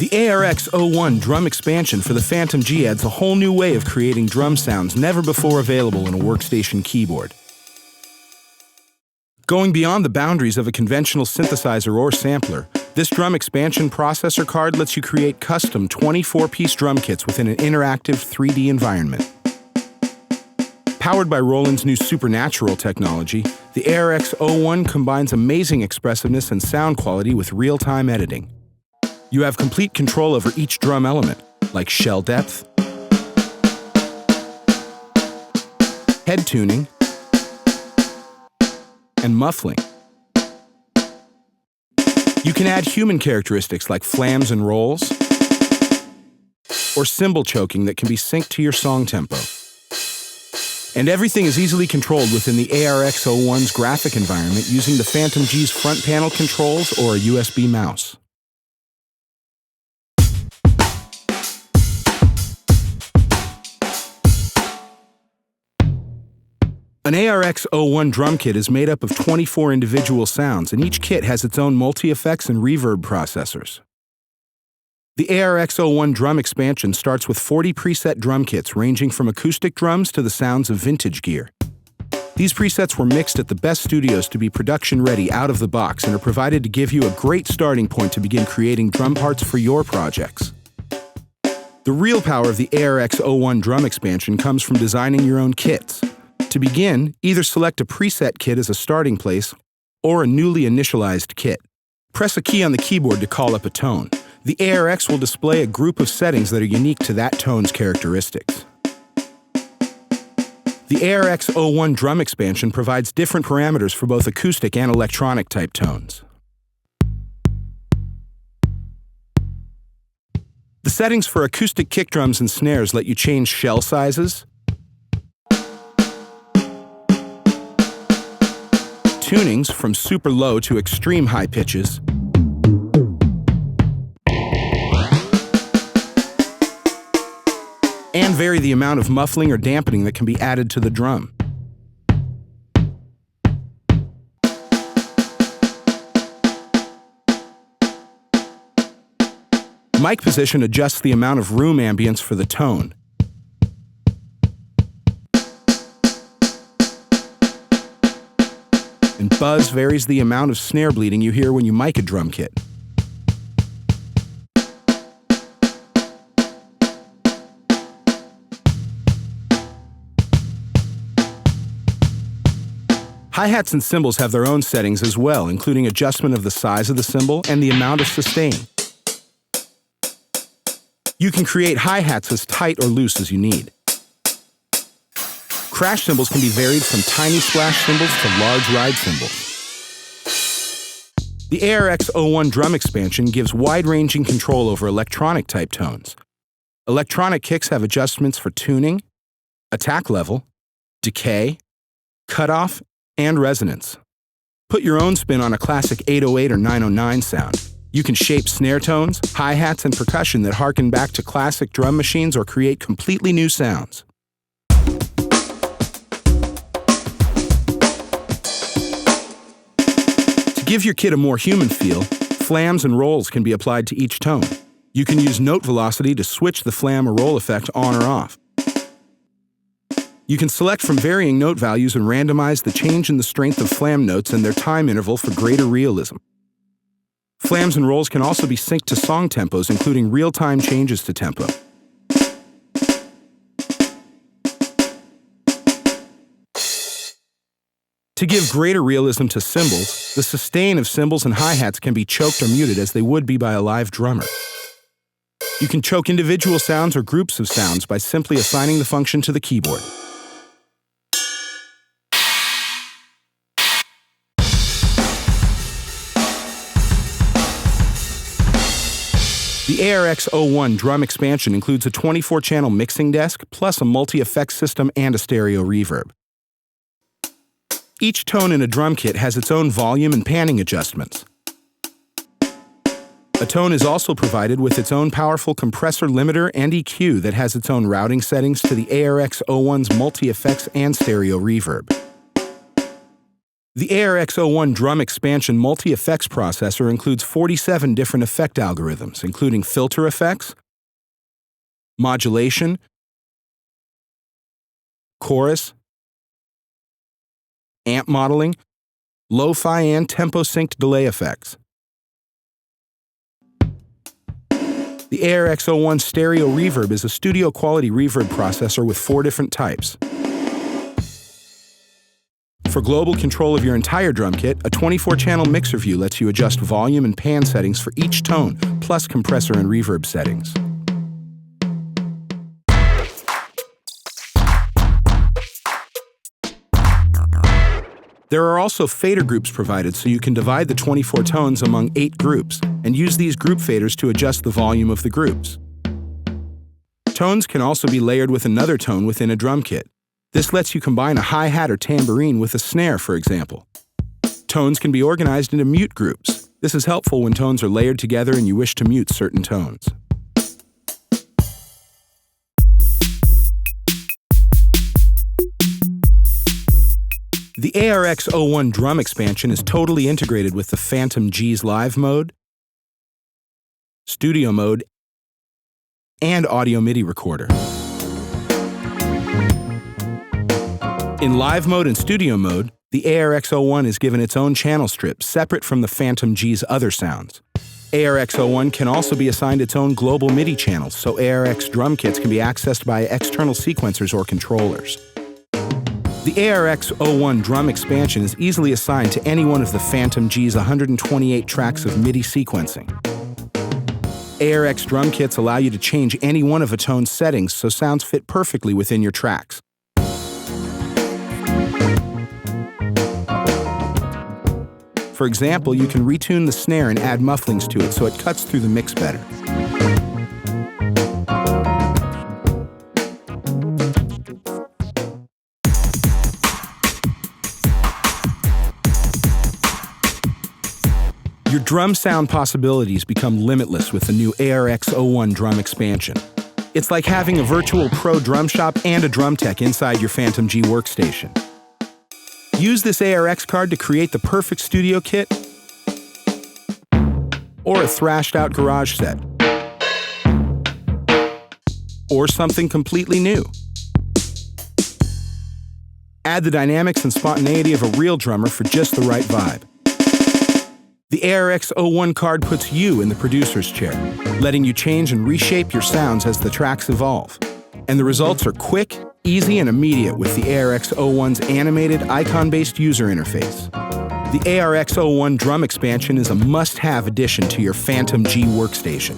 The ARX-01 drum expansion for the Fantom-G adds a whole new way of creating drum sounds never before available in a workstation keyboard. Going beyond the boundaries of a conventional synthesizer or sampler, this drum expansion processor card lets you create custom 24-piece drum kits within an interactive 3D environment. Powered by Roland's new SuperNATURAL technology, the ARX-01 combines amazing expressiveness and sound quality with real-time editing. You have complete control over each drum element, like shell depth, head tuning, and muffling. You can add human characteristics like flams and rolls, or cymbal choking that can be synced to your song tempo. And everything is easily controlled within the ARX-01's graphic environment using the Fantom-G's front panel controls or a USB mouse. An ARX-01 drum kit is made up of 24 individual sounds, and each kit has its own multi-effects and reverb processors. The ARX-01 drum expansion starts with 40 preset drum kits ranging from acoustic drums to the sounds of vintage gear. These presets were mixed at the best studios to be production-ready out of the box and are provided to give you a great starting point to begin creating drum parts for your projects. The real power of the ARX-01 drum expansion comes from designing your own kits. To begin, either select a preset kit as a starting place or a newly initialized kit. Press a key on the keyboard to call up a tone. The ARX will display a group of settings that are unique to that tone's characteristics. The ARX-01 drum expansion provides different parameters for both acoustic and electronic type tones. The settings for acoustic kick drums and snares let you change shell sizes, tunings from super low to extreme high pitches, and vary the amount of muffling or dampening that can be added to the drum. Mic position adjusts the amount of room ambience for the tone. And buzz varies the amount of snare bleeding you hear when you mic a drum kit. Hi-hats and cymbals have their own settings as well, including adjustment of the size of the cymbal and the amount of sustain. You can create hi-hats as tight or loose as you need. Crash cymbals can be varied from tiny splash cymbals to large ride cymbals. The ARX-01 drum expansion gives wide-ranging control over electronic-type tones. Electronic kicks have adjustments for tuning, attack level, decay, cutoff, and resonance. Put your own spin on a classic 808 or 909 sound. You can shape snare tones, hi-hats, and percussion that harken back to classic drum machines or create completely new sounds. To give your kit a more human feel, flams and rolls can be applied to each tone. You can use note velocity to switch the flam or roll effect on or off. You can select from varying note values and randomize the change in the strength of flam notes and their time interval for greater realism. Flams and rolls can also be synced to song tempos, including real-time changes to tempo. To give greater realism to cymbals, the sustain of cymbals and hi-hats can be choked or muted as they would be by a live drummer. You can choke individual sounds or groups of sounds by simply assigning the function to the keyboard. The ARX-01 drum expansion includes a 24-channel mixing desk, plus a multi-effects system and a stereo reverb. Each tone in a drum kit has its own volume and panning adjustments. A tone is also provided with its own powerful compressor limiter and EQ that has its own routing settings to the ARX-01's multi-effects and stereo reverb. The ARX-01 drum expansion multi-effects processor includes 47 different effect algorithms, including filter effects, modulation, chorus, amp modeling, lo-fi and tempo-synced delay effects. The ARX-01 stereo reverb is a studio-quality reverb processor with 4 different types. For global control of your entire drum kit, a 24-channel mixer view lets you adjust volume and pan settings for each tone, plus compressor and reverb settings. There are also fader groups provided, so you can divide the 24 tones among 8 groups and use these group faders to adjust the volume of the groups. Tones can also be layered with another tone within a drum kit. This lets you combine a hi-hat or tambourine with a snare, for example. Tones can be organized into mute groups. This is helpful when tones are layered together and you wish to mute certain tones. The ARX-01 drum expansion is totally integrated with the Fantom-G's live mode, studio mode, and audio MIDI recorder. In live mode and studio mode, the ARX-01 is given its own channel strip, separate from the Fantom-G's other sounds. ARX-01 can also be assigned its own global MIDI channels, so ARX drum kits can be accessed by external sequencers or controllers. The ARX-01 drum expansion is easily assigned to any one of the Fantom-G's 128 tracks of MIDI sequencing. ARX drum kits allow you to change any one of a tone's settings so sounds fit perfectly within your tracks. For example, you can retune the snare and add mufflings to it so it cuts through the mix better. Your drum sound possibilities become limitless with the new ARX-01 drum expansion. It's like having a virtual pro drum shop and a drum tech inside your Fantom-G workstation. Use this ARX card to create the perfect studio kit or a thrashed-out garage set, or something completely new. Add the dynamics and spontaneity of a real drummer for just the right vibe. The ARX-01 card puts you in the producer's chair, letting you change and reshape your sounds as the tracks evolve. And the results are quick, easy, and immediate with the ARX-01's animated, icon-based user interface. The ARX-01 drum expansion is a must-have addition to your Fantom-G workstation.